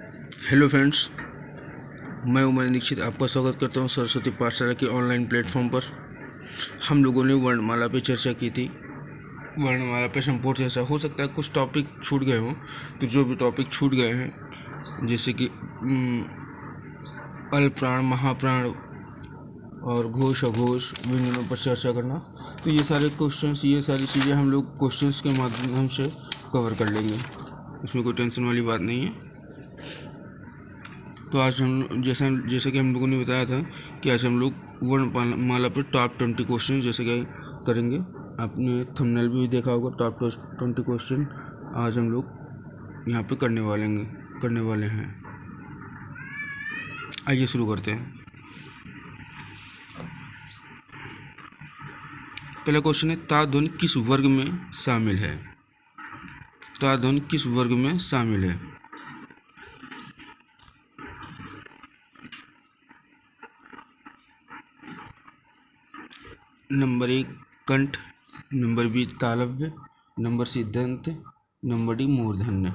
Hello friends, मैं उमर दीक्षित आपका स्वागत करता हूं सरस्वती पाठशाला के ऑनलाइन प्लेटफॉर्म पर। हम लोगों ने वर्णमाला पे चर्चा की थी। वर्णमाला पे संपूर्ण चर्चा, हो सकता है कुछ टॉपिक छूट गए हों, तो जो भी टॉपिक छूट गए हैं जैसे कि अल्पप्राण, महाप्राण और घोष अघोष व्यंजनों पर चर्चा करना, तो ये सारे क्वेश्चंस, ये सारी चीज़ें हम लोग क्वेश्चंस के माध्यम से कवर कर लेंगे। इसमें कोई टेंशन वाली बात नहीं है। तो आज हम जैसा कि हम लोगों ने बताया था कि आज हम लोग वर्णमाला पर टॉप 20 क्वेश्चन जैसे कि करेंगे। आपने थंबनेल भी देखा होगा, टॉप 20 क्वेश्चन आज हम लोग यहाँ पे करने वाले हैं। आइए शुरू करते हैं। पहला क्वेश्चन है, ता ध्वनि किस वर्ग में शामिल है? ता ध्वनि किस वर्ग में शामिल है? नंबर 1 कंठ, नंबर बी तालव्य, नंबर सी दंत, नंबर डी मूर्धन्य।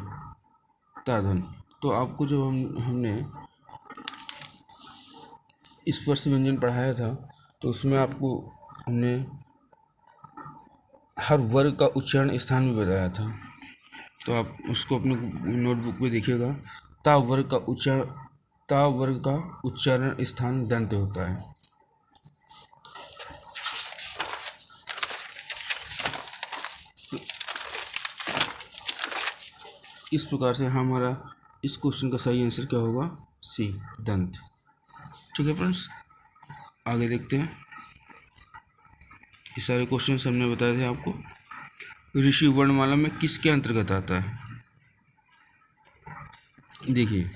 ताधन। तो आपको जब हमने स्पर्श व्यंजन पढ़ाया था तो उसमें आपको हमने हर वर्ग का उच्चारण स्थान भी बताया था, तो आप उसको अपने नोटबुक में देखिएगा। ता वर्ग का उच्चारण स्थान दंत होता है। इस प्रकार से हमारा इस क्वेश्चन का सही आंसर क्या होगा? सी, दंत। ठीक है फ्रेंड्स, आगे देखते हैं। ये सारे क्वेश्चन हमने बताए थे आपको। ऋषि वर्णमाला में किसके अंतर्गत आता है? देखिए,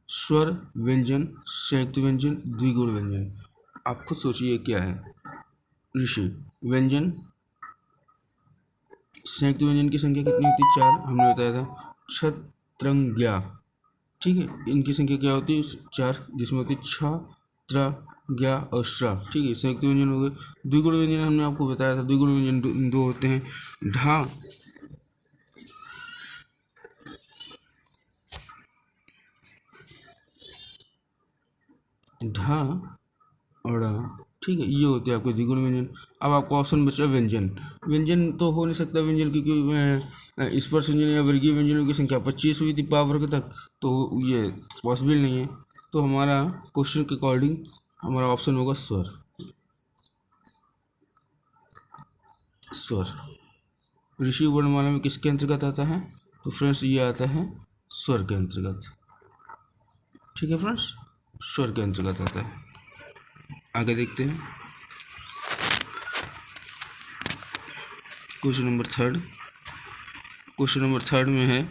स्वर व्यंजन, संयुक्त व्यंजन, द्विगुण व्यंजन। आप खुद सोचिए क्या है। ऋषि व्यंजन, संयुक्त व्यंजन की संख्या कितनी होती है? 4, हमने बताया था। छत्रंग्या, ठीक है, इनकी संख्या क्या होती है? 4, जिसमें होती है छ, त्र, ज्ञा और श्र। ठीक है, संयुक्त व्यंजन हो गए। द्विगुण व्यंजन हमने आपको बताया था, द्विगुण व्यंजन दो होते हैं। ढा, ढा और ढ़। ठीक है, ये होते हैं आपके द्विगुण व्यंजन। अब आपको ऑप्शन बचा व्यंजन। व्यंजन तो हो नहीं सकता व्यंजन, क्योंकि स्पर्श व्यंजन या वर्गीय व्यंजनों की संख्या 25 हुई थी पा वर्ग तक, तो ये पॉसिबल नहीं है। तो हमारा क्वेश्चन के अकॉर्डिंग हमारा ऑप्शन होगा स्वर। स्वर ऋषि वर्णमाला में किसके अंतर्गत आता है? तो फ्रेंड्स ये आता है स्वर के अंतर्गत। ठीक है फ्रेंड्स, स्वर के अंतर्गत आता है। आगे देखते हैं क्वेश्चन नंबर 3। क्वेश्चन नंबर 3 में है,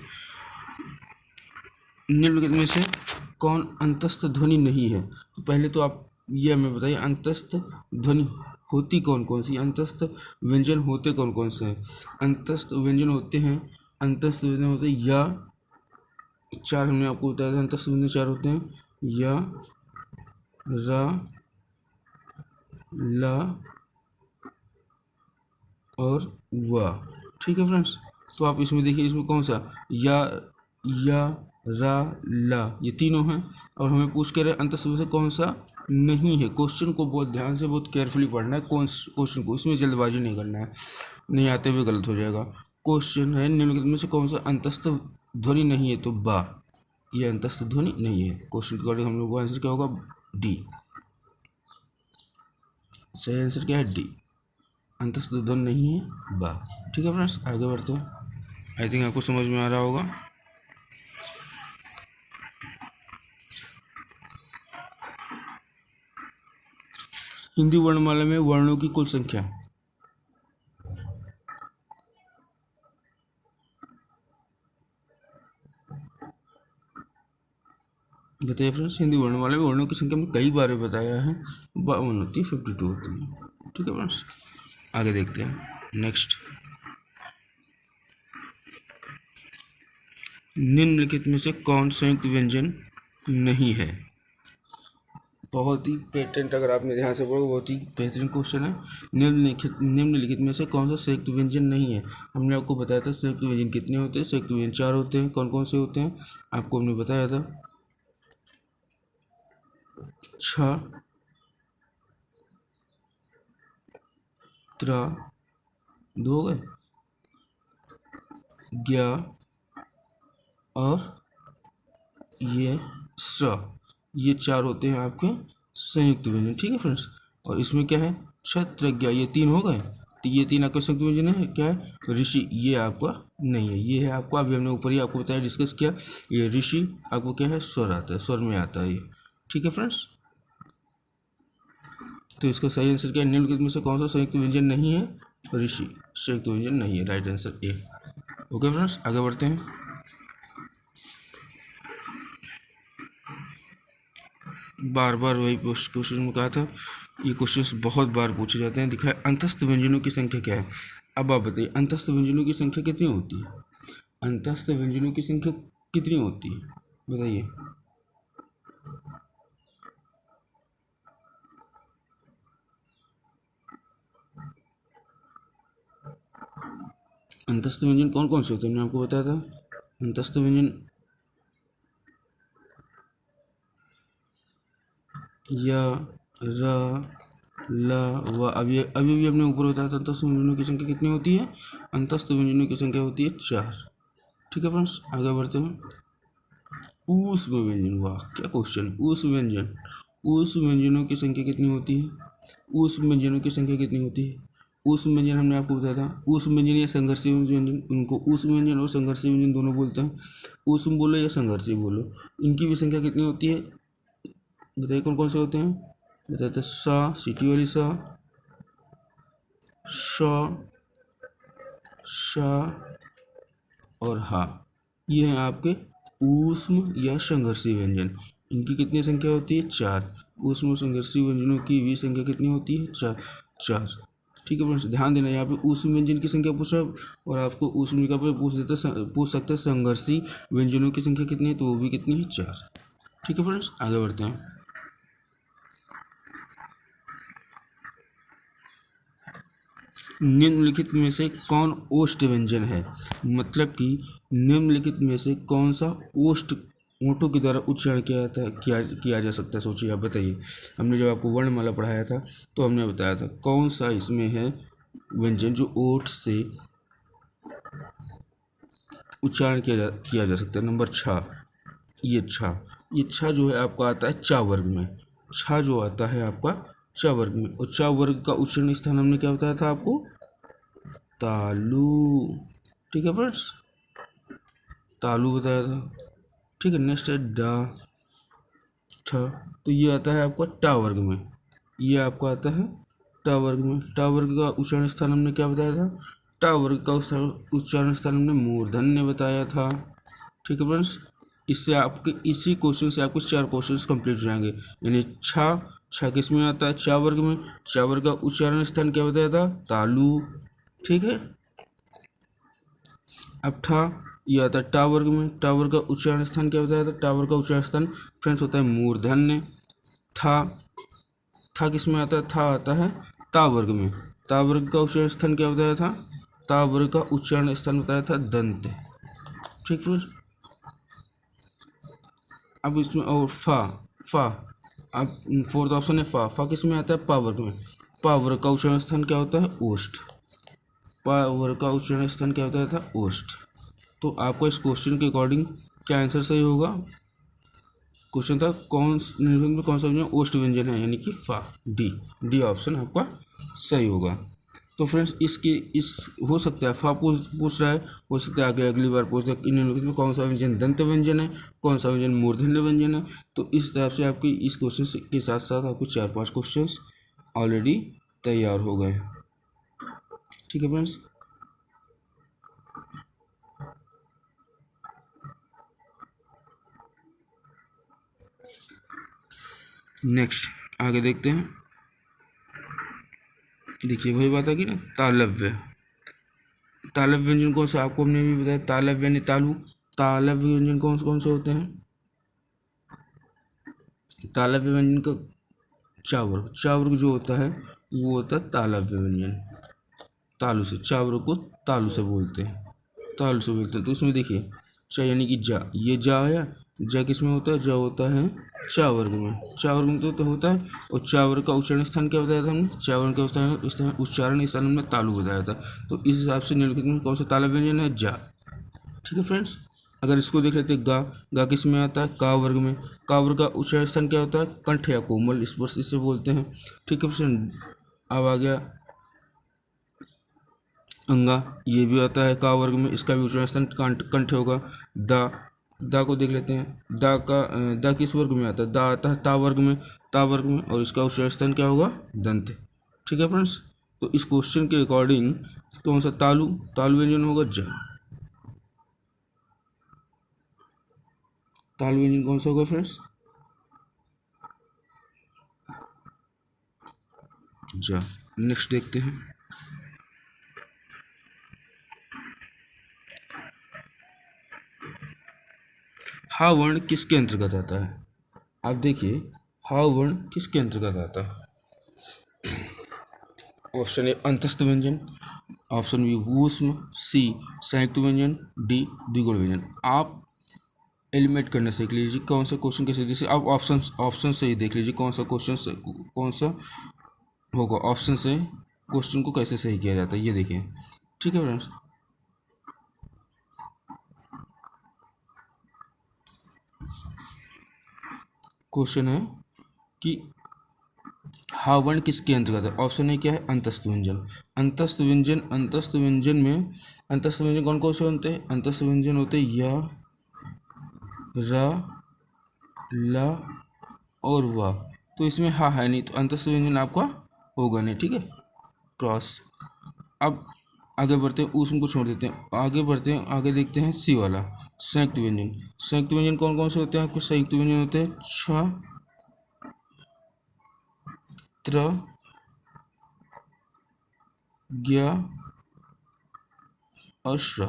निम्नलिखित में से कौन अंतस्थ ध्वनि नहीं है? तो पहले तो आप ये हमें बताइए, अंतस्थ ध्वनि होती कौन कौन सी? अंतस्थ व्यंजन होते कौन कौन से हैं? अंतस्थ व्यंजन होते हैं, अंतस्थ व्यंजन होते हैं या 4, हमने आपको बताया था अंतस्थ व्यंजन 4 होते हैं, या, रा, ला और वा। ठीक है फ्रेंड्स, तो आप इसमें देखिए, इसमें कौन सा या, रा, ला, ये तीनों हैं, और हमें पूछ कर अंतस्थ से कौन सा नहीं है। क्वेश्चन को बहुत ध्यान से, बहुत केयरफुली पढ़ना है क्वेश्चन को, इसमें जल्दबाजी नहीं करना है, नहीं आते हुए गलत हो जाएगा। क्वेश्चन है, निम्नलिखित में से कौन सा अंतस्थ ध्वनि नहीं है? तो बा, ये अंतस्थ ध्वनि नहीं है। क्वेश्चन के अकॉर्डिंग हम लोग का आंसर क्या होगा? डी। सही आंसर क्या है? डी, अंतस्थ ध्वनि नहीं है बा। ठीक है फ्रेंड्स, आगे बढ़ते हैं। आई थिंक आपको समझ में आ रहा होगा। हिंदी वर्णमाला में वर्णों की कुल संख्या? बताइए फ्रेंड्स, हिंदी वर्णमाला में वर्णों की संख्या में कई बार बताया है, 52 होती है, 52 होती है। ठीक है फ्रेंड्स, आगे देखते हैं नेक्स्ट। निम्नलिखित में से कौन संयुक्त व्यंजन नहीं है? बहुत ही पेटेंट, अगर आपने ध्यान से पढ़ा, बहुत ही बेहतरीन क्वेश्चन है। निम्नलिखित में से कौन सा संयुक्त व्यंजन नहीं है। हमने आपको बताया था संयुक्त व्यंजन कितने होते हैं। संयुक्त व्यंजन 4 होते हैं। कौन कौन से होते हैं आपको हमने बताया था। छ, त्र, 2 हो गए, ज्ञ और ये स, ये 4 होते हैं आपके संयुक्त व्यंजन। ठीक है फ्रेंड्स। और इसमें क्या है, क्षत्रज्ञ, ये 3 हो गए। तो ये 3 आपके संयुक्त व्यंजन है। क्या है, ऋषि, ये आपका नहीं है। ये है आपको, अभी हमने ऊपर ही आपको बताया, डिस्कस किया। ये ऋषि आपको क्या है, स्वर आता है, स्वर में आता है ये। ठीक है फ्रेंड्स। तो इसका सही आंसर क्या है, निम्नलिखित में से कौन सा संयुक्त व्यंजन नहीं है, ऋषि संयुक्त व्यंजन नहीं है। Right answer A. Okay friends, आगे बढ़ते हैं। बार बार वही क्वेश्चन में कहा था, ये क्वेश्चन बहुत बार पूछे जाते हैं। दिखा है, अंतस्थ व्यंजनों की संख्या क्या है। अब आप बताइए, अंतस्थ व्यंजनों की संख्या कितनी होती है। अंतस्थ व्यंजनों की संख्या कितनी होती है, बताइए। अंतस्थ व्यंजन कौन कौन से होते हैं, मैंने आपको बताया था। अंतस्थ व्यंजन या, र, ल, व। अभी अभी भी हमने ऊपर बताया था, अंतस्थ व्यंजनों की संख्या कितनी होती है। अंतस्थ व्यंजनों की संख्या होती है 4। ठीक है फ्रेंड्स, आगे बढ़ते हैं। ऊष्म व्यंजन, वाह क्या क्वेश्चन। ऊष्म व्यंजन, ऊष्म व्यंजनों की संख्या कितनी होती है। ऊष्म व्यंजनों की संख्या कितनी होती है। ऊष्म व्यंजन हमने आपको बताया था, ऊष्म व्यंजन या संघर्षीय व्यंजन, उनको ऊष्म व्यंजन और संघर्षीय व्यंजन दोनों बोलते हैं। ऊष्म बोलो या संघर्षीय बोलो, इनकी भी संख्या कितनी होती है, बताइए कौन कौन से होते हैं। बताए थे, सा, सिटी वाली सा, श, श और हा, ये हैं आपके ऊष्म या संघर्षीय व्यंजन। इनकी कितनी संख्या होती है, 4। ऊष्म और संघर्षीय व्यंजनों की भी संख्या कितनी होती है, 4। ठीक है फ्रेंड्स, ध्यान देना, यहाँ पे ऊष्म व्यंजन की संख्या पूछा और आपको ऊष्म का पे पूछ सकते हैं संघर्षीय व्यंजनों की संख्या कितनी है, तो वो भी कितनी है, 4। ठीक है फ्रेंड्स, आगे बढ़ते हैं। निम्नलिखित में से कौन ओष्ठ व्यंजन है, मतलब कि निम्नलिखित में से कौन सा ओष्ठ ओठों के द्वारा उच्चारण किया जाता है, किया जा सकता है। सोचिए, आप बताइए। हमने जब आपको वर्णमाला पढ़ाया था तो हमने बताया था कौन सा इसमें है व्यंजन जो ओठ से उच्चारण किया जा सकता है। नंबर 6, ये छा जो है आपका आता है चा वर्ग में। छा जो आता है आपका चा वर्ग में, और चा वर्ग का उच्चारण स्थान हमने क्या बताया था आपको, तालु। ठीक है फ्रेंड्स, तालु बताया था। ठीक है, नेक्स्ट है डा, ठ, तो ये आता है आपका टा वर्ग में। ये आपका आता है टा वर्ग में। टा वर्ग का उच्चारण स्थान हमने क्या बताया था, टा वर्ग का उच्चारण स्थान हमने मूर्धन्य बताया था। ठीक है फ्रेंड्स, इससे आपके इसी क्वेश्चन से आपके 4 क्वेश्चन कंप्लीट हो जाएंगे। यानी छा किस में आता है, चा वर्ग में। चा वर्ग का उच्चारण स्थान क्या बताया था, तालु। ठीक है, अब ठा, ये आता है टा वर्ग में। टा वर्ग का उच्चारण स्थान क्या बताया था, टा वर्ग का उच्चारण स्थान फ्रेंड्स होता है मूर्धन्य। था किस में आता है, था आता है ता वर्ग में। ता वर्ग का उच्चारण स्थान क्या बताया था, ता वर्ग का उच्चारण स्थान बताया था दंत। ठीक है, अब इसमें और फा, अब 4th ऑप्शन है फा किस में आता है, पा वर्ग में। पा वर्ग का उच्चारण स्थान क्या होता है, ओष्ठ। पा वर्ग का उच्चारण स्थान क्या होता था, ओष्ठ। तो आपका इस क्वेश्चन के अकॉर्डिंग क्या आंसर सही होगा। क्वेश्चन था कौन सा व्यंजन ओष्ठ व्यंजन है, यानी कि फा, डी ऑप्शन आपका सही होगा। तो फ्रेंड्स, इस हो सकता है फा पूछ रहा है, हो सकता है आगे अगली बार पूछ दे निम्नलिखित में कौन सा व्यंजन दंत व्यंजन है, कौन सा व्यंजन मूर्धन्य व्यंजन है। तो इस तरह से आपकी इस क्वेश्चन के साथ साथ आपके 4-5 क्वेश्चन ऑलरेडी तैयार हो गए। ठीक है फ्रेंड्स, नेक्स्ट आगे देखते हैं। देखिए वही बात है कि ना, तालव्य। तालव्य व्यंजन कौन सा, आपको हमने भी बताया, तालव्य यानी तालु। तालव्य व्यंजन कौन कौन से होते हैं, तालव्य व्यंजन का चा वर्ग, चा वर्ग जो होता है वो होता है तालव्य व्यंजन, तालु से, चा वर्ग को तालु से बोलते हैं, तालु से बोलते हैं। तो उसमें देखिए चा यानी कि जा, ये जा आया, जा किस में होता है, जा होता है चा वर्ग में, चा वर्ग में तो होता है। और चा वर्ग का उच्चारण स्थान क्या बताया था हमने, चा वर्ग का उच्चारण स्थान हमने तालु बताया था। तो इस हिसाब से निम्नलिखित में कौन सा तालव्य व्यंजन है, जा। ठीक है फ्रेंड्स, अगर इसको देख लेते हैं, गा, गा किस में आता है, का वर्ग में, का वर्ग का उच्चारण स्थान क्या होता है, कंठ या कोमल स्पर्श इसे बोलते हैं। ठीक है फ्रेंड, अब आ गया अंगा, ये भी आता है का वर्ग में, इसका भी उच्चारण स्थान कंठ होगा। दा, दा को देख लेते हैं, दा का दा किस वर्ग में आता है, दा आता है ता वर्ग में, ता वर्ग में, और इसका उच्चारण स्थान क्या होगा, दंत। ठीक है फ्रेंड्स, तो इस क्वेश्चन के अकॉर्डिंग कौन सा तालु, तालु व्यंजन होगा जा, तालु व्यंजन कौन सा होगा फ्रेंड्स, जा। नेक्स्ट देखते हैं, हा वर्ण किसके अंतर्गत आता है। आप देखिए हा वर्ण किसके अंतर्गत आता है, ऑप्शन ए अंतस्थ व्यंजन, ऑप्शन बी ऊष्म, सी संयुक्त व्यंजन, डी द्विगुण व्यंजन। आप एलिमिनेट करना सीख लीजिए कौन सा क्वेश्चन कैसे, जैसे आप ऑप्शन से ही देख लीजिए कौन सा क्वेश्चन से कौन सा होगा, ऑप्शन से क्वेश्चन को कैसे सही किया जाता है ये देखिए। ठीक है फ्रेंड्स, क्वेश्चन है कि हा वर्ण किसके अंतर्गत है, ऑप्शन ए क्या है, अंतस्थ व्यंजन, अंतस्थ व्यंजन, अंतस्थ व्यंजन में अंतस्थ व्यंजन कौन कौन से होते हैं, अंतस्थ व्यंजन होते हैं या, रा, ला और वा। तो इसमें हा है नहीं, तो अंतस्थ व्यंजन आपका होगा नहीं। ठीक है, क्रॉस। अब आगे बढ़ते हैं, ऊष्म को छोड़ देते हैं, आगे बढ़ते हैं, आगे देखते हैं सी वाला संयुक्त व्यंजन। संयुक्त व्यंजन कौन कौन से होते हैं आपके, संयुक्त व्यंजन होते हैं छ, त्र, ज्ञ और श्र।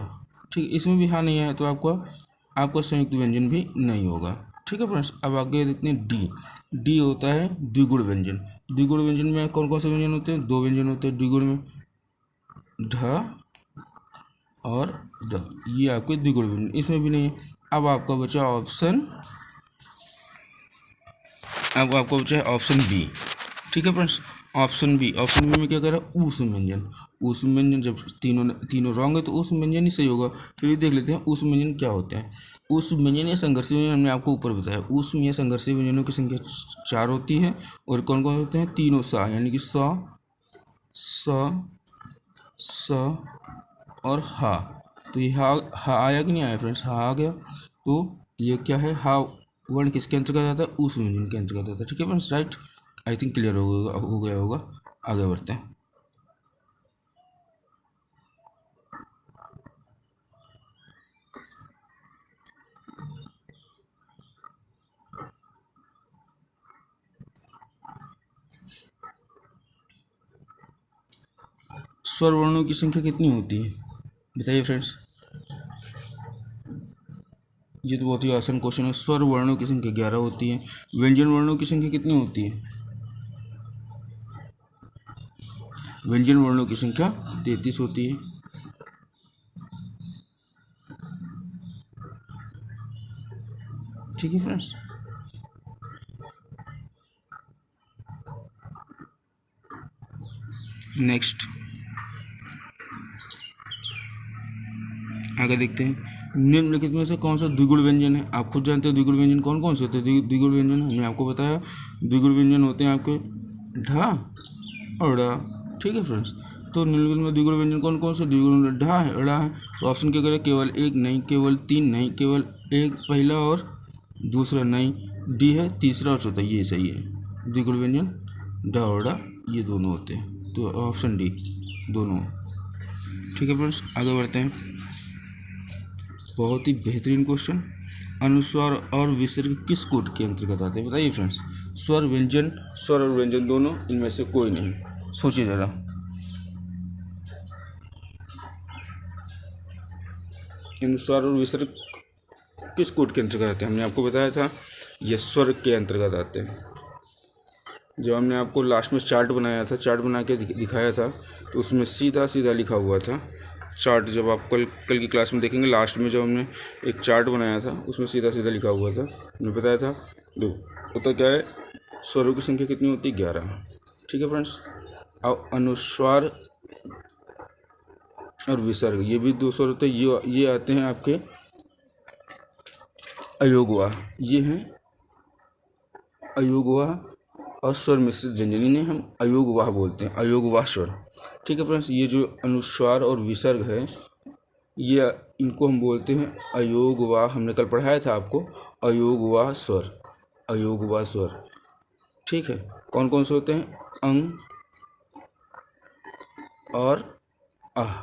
ठीक, इसमें भी हाँ नहीं आया तो आपका संयुक्त व्यंजन भी नहीं होगा। ठीक है फ्रेंड्स, अब आगे देखते हैं डी, डी होता है द्विगुण व्यंजन। द्विगुण व्यंजन में कौन कौन से व्यंजन होते हैं, दो व्यंजन होते हैं द्विगुण में, ढ और ड, ये आपके द्विगुण व्यंजन, इसमें भी नहीं है। अब आपका बचा ऑप्शन, अब आपका बचा है ऑप्शन बी। ठीक है friends, option B, option B में क्या कह रहा है, ऊष्म व्यंजन। ऊष्म व्यंजन जब तीनों रॉन्ग है तो ऊष्म व्यंजन ही सही होगा। फिर देख लेते हैं ऊष्म व्यंजन क्या होते हैं। ऊष्म व्यंजन या संघर्षीय व्यंजन हमने आपको ऊपर बताया, ऊष्म या संघर्षीय व्यंजनों की संख्या 4 होती है, और कौन कौन होते हैं, तीनों सा, यानी कि स और हा। तो ये हा आया कि नहीं आया फ्रेंड्स, हा आ गया। तो ये क्या है, हा वर्ण किसके अंतर्गत आता है, ऊष्म व्यंजन के अंतर्गत आता है। ठीक है friends, right, I think clear हो गया होगा। आगे बढ़ते हैं, स्वर वर्णों की संख्या कितनी होती है बताइए फ्रेंड्स। ये तो बहुत ही आसान क्वेश्चन है। स्वर वर्णों की संख्या 11 होती है। व्यंजन वर्णों की संख्या कितनी होती है, व्यंजन वर्णों की संख्या 33 होती है। ठीक है फ्रेंड्स, नेक्स्ट आगे देखते हैं, निम्नलिखित में से कौन सा द्विगुण व्यंजन है। आप खुद जानते हैं द्विगुण व्यंजन कौन कौन से होते हैं। द्विगुण व्यंजन हमने आपको बताया, द्विगुण व्यंजन होते हैं आपके ढा और ड़ा। ठीक है फ्रेंड्स, तो निम्नलिखित में द्विगुण व्यंजन कौन कौन से, द्विगुण ढा है, अड़ा है। तो ऑप्शन क्या करें, केवल एक नहीं, केवल तीन नहीं, केवल एक पहला और दूसरा नहीं, डी है तीसरा और चौथा, ये सही है। द्विगुण व्यंजन ढा और ड़ा ये दोनों होते हैं, तो ऑप्शन डी दोनों। ठीक है फ्रेंड्स, आगे बढ़ते हैं, बहुत ही बेहतरीन क्वेश्चन। अनुस्वार और विसर्ग किस कोड के अंतर्गत आते हैं बताइए फ्रेंड्स। स्वर व्यंजन, स्वर और व्यंजन दोनों, इनमें से कोई नहीं, सोचिए जरा। अनुस्वार और विसर्ग किस कोड के अंतर्गत आते हैं, हमने आपको बताया था ये स्वर के अंतर्गत आते हैं। जब हमने आपको लास्ट में चार्ट बनाया था, चार्ट बना के दिखाया था, तो उसमें सीधा सीधा लिखा हुआ था चार्ट। जब आप कल की क्लास में देखेंगे, लास्ट में जब हमने एक चार्ट बनाया था उसमें सीधा सीधा लिखा हुआ था, हमने बताया था। दो होता क्या है, स्वरों की संख्या कितनी होती है? 11। ठीक है फ्रेंड्स। अब अनुस्वार और विसर्ग, ये भी 2 स्वर होते हैं। ये आते हैं आपके अयोगवाह। ये हैं अयोगवाह और स्वर मिश्रित व्यंजन, इन्हें हम अयोगवाह बोलते हैं, अयोगवाह स्वर। ठीक है फ्रेंड्स। ये जो अनुस्वार और विसर्ग है, ये इनको हम बोलते हैं अयोगवाह। हमने कल पढ़ाया था आपको अयोगवाह स्वर, अयोगवाह स्वर। ठीक है। कौन कौन से होते हैं? अंग और आह,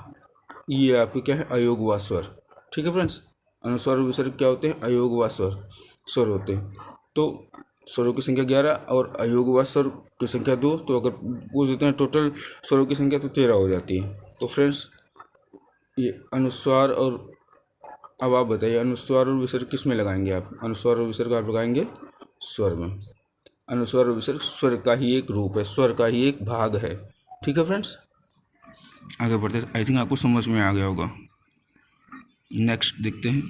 ये आपके क्या है? अयोगवाह स्वर। ठीक है फ्रेंड्स। अनुस्वार और विसर्ग क्या होते हैं? अयोगवाह स्वर होते हैं। तो स्वरों की संख्या 11 और अयोगवाह स्वर की संख्या 2। तो अगर पूछ देते हैं टोटल स्वरों की संख्या, तो 13 हो जाती है। तो फ्रेंड्स, ये अनुस्वार और, अब आप बताइए अनुस्वार और विसर्ग किस में लगाएंगे आप? अनुस्वार और विसर्ग आप लगाएंगे स्वर में। अनुस्वार और विसर्ग स्वर का ही एक रूप है, स्वर का ही एक भाग है। ठीक है फ्रेंड्स। आगे बढ़ते हैं। आई थिंक आपको समझ में आ गया होगा। नेक्स्ट देखते हैं।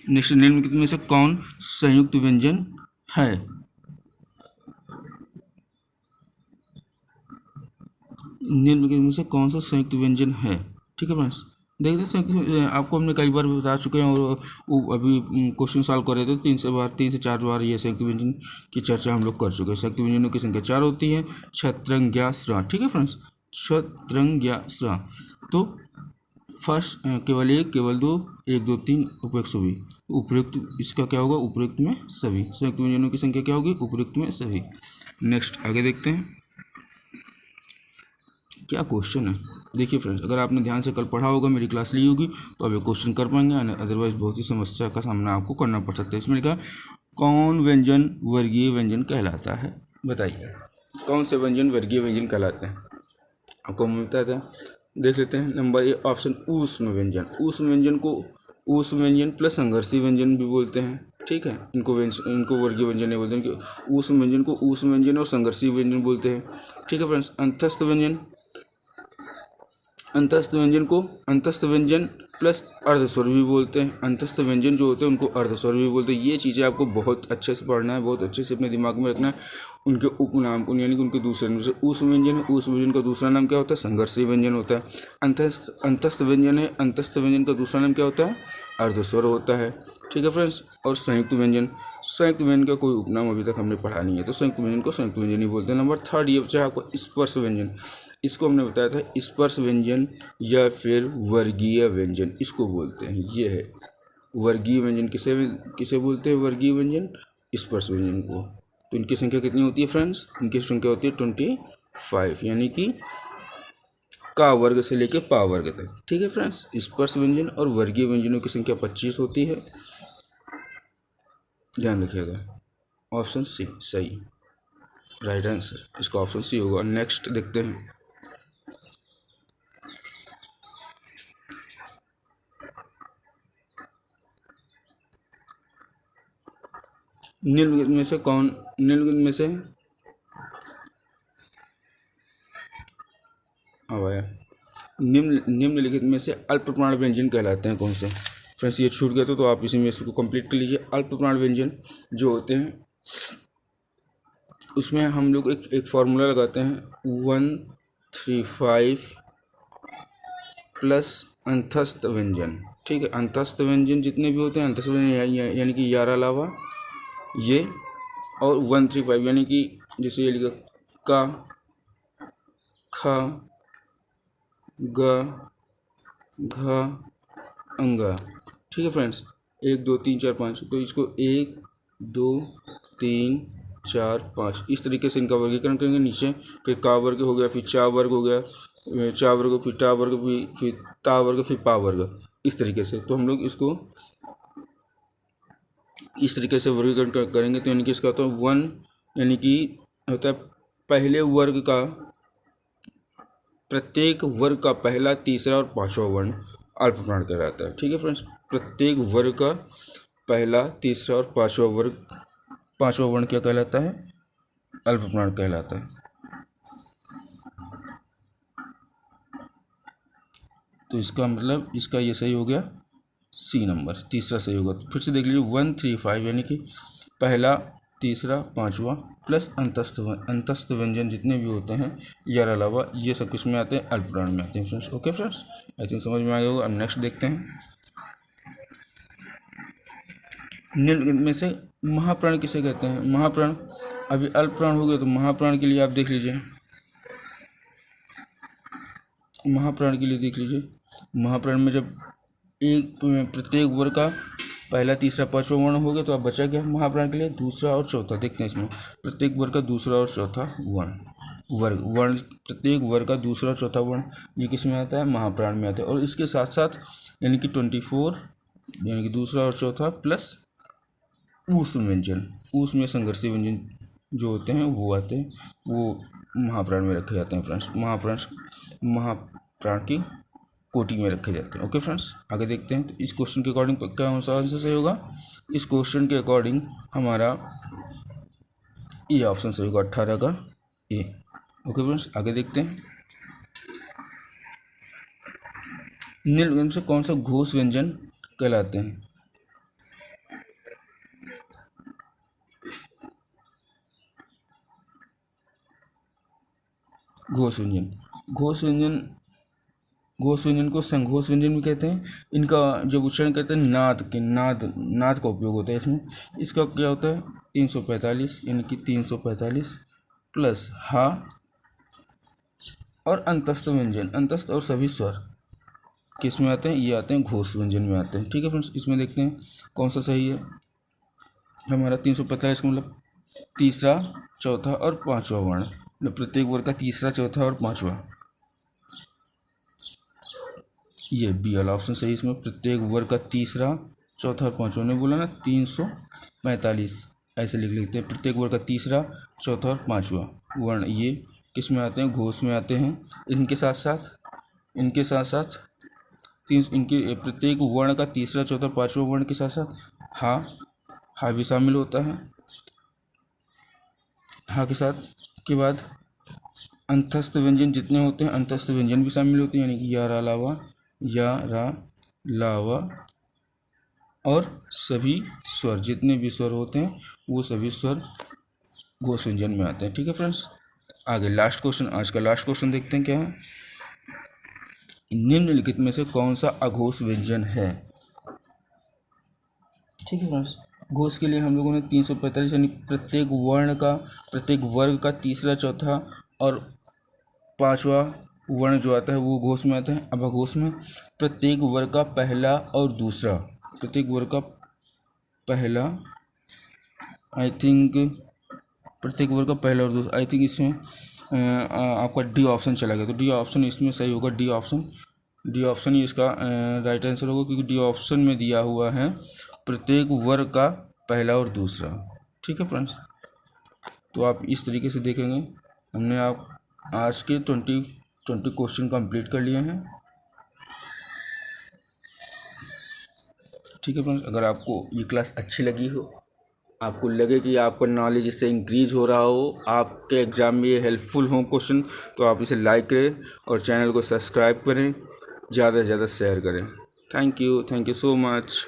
नेक्स्ट, निम्नलिखित में से कौन संयुक्त व्यंजन है? निम्नलिखित में से कौन सा संयुक्त व्यंजन है? ठीक है फ्रेंड्स। देखते हैं संयुक्त, आपको हमने कई बार बता चुके हैं और अभी क्वेश्चन सॉल्व कर रहे थे। 3 से 4 बार ये संयुक्त व्यंजन की चर्चा हम लोग कर चुके हैं। संयुक्त व्यंजनों की संख्या 4 होती है। छत्रंग्या स्रा। ठीक है फ्रेंड्स। छत्रंग्या स्रा। तो फर्स्ट केवल 1, केवल 2, 1, 2, 3, उपयुक्त सभी। उपयुक्त इसका क्या होगा? उपयुक्त में सभी। संयुक्त व्यंजनों की संख्या क्या होगी? उपयुक्त में सभी। नेक्स्ट आगे देखते हैं क्या क्वेश्चन है। देखिए फ्रेंड्स, अगर आपने ध्यान से कल पढ़ा होगा, मेरी क्लास ली होगी, तो अब ये क्वेश्चन कर पाएंगे, अदरवाइज बहुत ही समस्या का सामना आपको करना पड़ सकता है। इसमें लिखा कौन व्यंजन वर्गीय व्यंजन कहलाता है? बताइए कौन से व्यंजन वर्गीय व्यंजन कहलाते हैं? आपको मैं बताता था, देख लेते हैं। नंबर ए ऑप्शन ऊष्म व्यंजन। ऊष्म व्यंजन को ऊष्म व्यंजन प्लस संघर्षी व्यंजन भी बोलते हैं। ठीक है। इनको वर्गीय व्यंजन नहीं बोलते हैं। ऊष्म व्यंजन को ऊष्म व्यंजन और संघर्षी व्यंजन बोलते हैं। ठीक है फ्रेंड्स। अंतस्थ व्यंजन, अंतस्थ व्यंजन को अंतस्थ व्यंजन प्लस अर्धस्वर भी बोलते हैं। अंतस्थ व्यंजन जो होते हैं उनको अर्धस्वर भी बोलते हैं। ये चीज़ें आपको बहुत अच्छे से पढ़ना है, बहुत अच्छे से अपने दिमाग में रखना है। उनके उपनाम यानी कि उनके दूसरे नाम, जैसे ऊष्म व्यंजन है, ऊष्म व्यंजन का दूसरा नाम क्या होता है? संघर्षी व्यंजन होता है। अंतस्थ व्यंजन है, अंतस्थ व्यंजन का दूसरा नाम क्या होता है? अर्धस्वर होता है। ठीक है फ्रेंड्स। और संयुक्त व्यंजन, संयुक्त व्यंजन का कोई उपनाम अभी तक हमने पढ़ा नहीं है, तो संयुक्त व्यंजन को संयुक्त व्यंजन ही बोलते हैं। नंबर 3 ये बचा आपको स्पर्श व्यंजन। इसको हमने बताया था स्पर्श व्यंजन या फिर वर्गीय व्यंजन इसको बोलते हैं। ये है वर्गीय व्यंजन। किसे बोलते हैं वर्गीय व्यंजन? स्पर्श व्यंजन को। तो इनकी संख्या कितनी होती है फ्रेंड्स? इनकी संख्या होती है 25, यानी कि का वर्ग से लेके पा वर्ग तक। ठीक है फ्रेंड्स। स्पर्श व्यंजन और वर्गीय व्यंजनों की संख्या 25 होती है। ध्यान रखिएगा। ऑप्शन सी सही, राइट आंसर इसका ऑप्शन सी होगा। नेक्स्ट देखते हैं। निम्नलिखित में से निम्नलिखित में से अल्प प्राण व्यंजन कहलाते हैं कौन से? फ्रेंड्स, ये छूट गया तो आप इसी में इसको कंप्लीट कर लीजिए। अल्प प्राण व्यंजन जो होते हैं, उसमें हम लोग एक फार्मूला लगाते हैं 135 प्लस अंतस्थ व्यंजन। ठीक है। अंतस्थ व्यंजन जितने भी होते हैं, अंतस्थ व्यंजन यानी कि 11 अलावा ये, और 135 यानी कि जैसे ये लिखा का, ख, ग, घ, अंगा। ठीक है फ्रेंड्स। 1 2 3 4 5, तो इसको 1 2 3 4 5 इस तरीके से इनका वर्गीकरण करेंगे। नीचे फिर का वर्ग हो गया, फिर चा वर्ग हो गया, चा वर्ग, फिर टा वर्ग, फिर ता वर्ग, फिर पा वर्ग, इस तरीके से। तो हम लोग इसको इस तरीके से वर्गीकरण करेंगे। तो यानी कि इसका होता है 1, यानी कि होता है पहले वर्ग का, प्रत्येक वर्ग का पहला, तीसरा और पांचवा वर्ण अल्प प्राण कहलाता है। ठीक है फ्रेंड्स। प्रत्येक वर्ग का पहला, तीसरा और पांचवा वर्ग पांचवा वर्ण क्या कहलाता है? अल्प प्राण कहलाता है। तो इसका मतलब इसका ये सही हो गया सी नंबर, तीसरा सही होगा। तो फिर से देख लीजिए 1, 3, 5 यानी कि पहला, तीसरा, पांचवा प्लस अंतस्थ व्यंजन जितने भी होते हैं यार अलावा, ये सब किस में आते हैं? अल्प प्राण में आते हैं friends. Okay friends, I think समझ में आ गया होगा। अब नेक्स्ट देखते हैं, निम्न में से महाप्राण किसे कहते हैं? महाप्राण, अभी अल्प प्राण हो गए तो महाप्राण के लिए आप देख लीजिए, महाप्राण के लिए देख लीजिए, महाप्राण में जब एक प्रत्येक वर्ग का पहला, तीसरा, पांचवा वर्ण हो गया तो अब बचा क्या महाप्राण के लिए? दूसरा और चौथा। देखते हैं इसमें प्रत्येक वर्ग का दूसरा और चौथा वर्ण प्रत्येक वर्ग का दूसरा और चौथा वर्ण ये किस में आता है? महाप्राण में आता है। और इसके साथ साथ यानी कि 24 यानी कि दूसरा और चौथा प्लस ऊष्म व्यंजन, ऊष्म में संघर्षीय व्यंजन जो होते हैं वो आते हैं, वो महाप्राण में रखे जाते हैं फ्रेंड्स। महाप्राण की कोटि में रखे जाते हैं। ओके फ्रेंड्स, आगे देखते हैं। तो इस क्वेश्चन के अकॉर्डिंग क्या सा आंसर सही होगा? इस क्वेश्चन के अकॉर्डिंग हमारा ए ऑप्शन सही होगा, 18 का ए। ओके फ्रेंड्स, आगे देखते हैं। निम्न में से कौन सा घोष व्यंजन कहलाते हैं? घोष व्यंजन को संघोष व्यंजन भी कहते हैं। इनका जब उच्चारण करते हैं नाद का उपयोग होता है इसमें। इसका क्या होता है? 345 यानी कि 345 प्लस हा और अंतस्थ व्यंजन, अंतस्थ और सभी स्वर किस में आते हैं? ये आते हैं घोष व्यंजन में आते हैं। ठीक है फ्रेंड्स, इसमें देखते हैं कौन सा सही है हमारा। 345 का मतलब तीसरा, चौथा और पांचवा वर्ण, प्रत्येक वर्ग का तीसरा, चौथा और पांचवा, ये बी वाला ऑप्शन सही। इसमें प्रत्येक वर्ग का तीसरा, चौथा और पांचवा, ने बोला ना 345 ऐसे लिख लेते हैं। प्रत्येक वर्ग का तीसरा, चौथा और पांचवा वर्ण ये किस में आते हैं? घोष में आते हैं। इनके साथ साथ इनके प्रत्येक वर्ण का तीसरा, चौथा, पांचवा वर्ण के साथ साथ हा भी शामिल होता है। हा के साथ के बाद अंतस्थ व्यंजन जितने होते हैं, अंतस्थ व्यंजन भी शामिल होते हैं, यानी कि या रा लावा और सभी स्वर जितने भी स्वर होते हैं वो सभी स्वर घोष व्यंजन में आते हैं। ठीक है फ्रेंड्स, आगे लास्ट क्वेश्चन, आज का लास्ट क्वेश्चन देखते हैं क्या है। निम्नलिखित में से कौन सा अघोष व्यंजन है? ठीक है फ्रेंड्स, घोष के लिए हम लोगों ने 345 यानी प्रत्येक वर्ग का तीसरा, चौथा और पांचवा वर्ण जो आता है वो घोष में आता है। अब अघोष में प्रत्येक वर्ग का पहला और दूसरा, प्रत्येक वर्ग का पहला, आई थिंक प्रत्येक वर्ग का पहला और दूसरा, आई थिंक इसमें आपका डी ऑप्शन चला गया, तो डी ऑप्शन इसमें सही होगा। डी ऑप्शन ही इसका राइट आंसर होगा, क्योंकि डी ऑप्शन में दिया हुआ है प्रत्येक वर्ग का पहला और दूसरा। ठीक है फ्रेंड्स, तो आप इस तरीके से देखेंगे हमने आप आज के 20 क्वेश्चन कंप्लीट कर लिए हैं। ठीक है फ्रेंड्स, अगर आपको ये क्लास अच्छी लगी हो, आपको लगे कि आपका नॉलेज इससे इंक्रीज हो रहा हो, आपके एग्ज़ाम में ये हेल्पफुल हो क्वेश्चन, तो आप इसे लाइक करें और चैनल को सब्सक्राइब करें, ज़्यादा से ज़्यादा शेयर करें। Thank you so much.